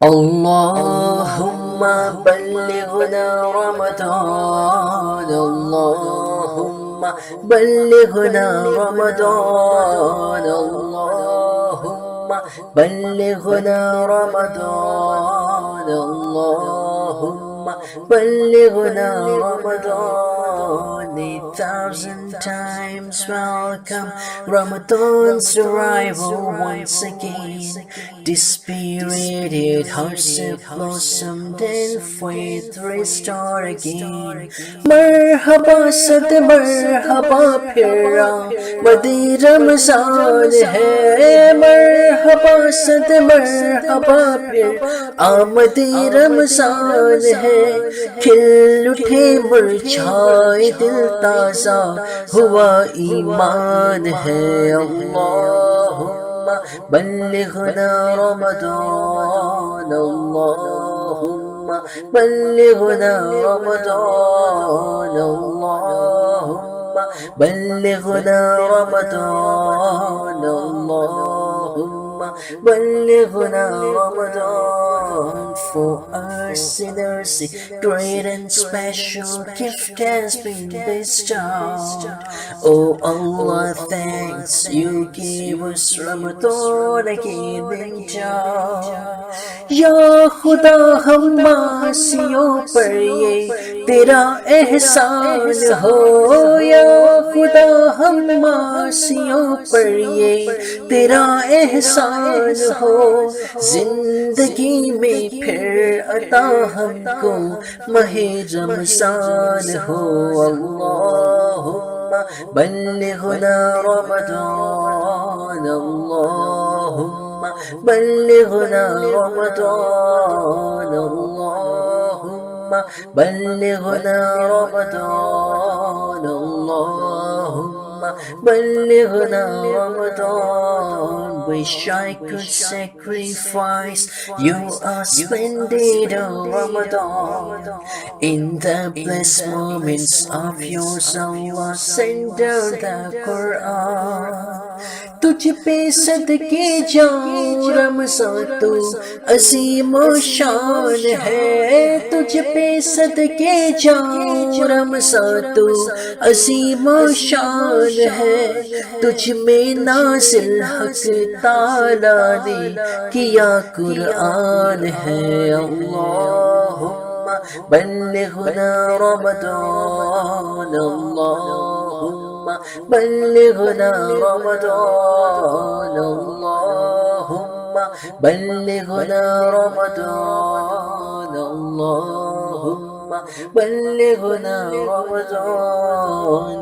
اللهم بلغنا رمضان، اللهم بلغنا رمضان، اللهم بلغنا رمضان، اللهم بلغنا رمضان. 1,000 times welcome Ramadan's arrival once again. Dispirited hearts have blossomed and faith restored again. مرحبا صد مرحبا پھرا مدی رمضان ہے، مرحبا صد مرحبا پھر آمدی رمضان ہے. کھل اٹھے مرجھائے دل تازہ ہوا ایمان ہے. اللهم بلغنا رمضان، اللهم بلغنا رمضان، اللهم بلغنا رمضان، اللهم بلغنا رمضان. For us sinners a great and special gift has been bestowed. Oh Allah, thanks you gave us Ramadan again endowed. یا خدا ہم عاصیوں پر یہ تیرا احسان ہو، یا خدا ہم عاصیوں پر یہ تیرا احسان ہو. زندگی میں پھرعطا ہم کو ماہ رمضان ہو. اللهم بلغنا رمضان، اللهم بلغنا رمضان، اللهم بلغنا رمضان، اللهم بلغنا رمضان. Wish I could sacrifice you a splendid oh Ramadan. In the blessed moments of yours, Allah send down the Quran. تجھ پہ صدقے جاؤں رمضان تو عظیم و شان ہے، تجھ پہ صدقے جاؤں رمضان تو عظیم و شان ہے. تجھ میں نازل حق تعالیٰ نے کیا قرآن ہے. اللهم بلغنا رمضان، اللهم بلغنا رمضان، اللهم بلغنا رمضان، اللهم بلغنا رمضان.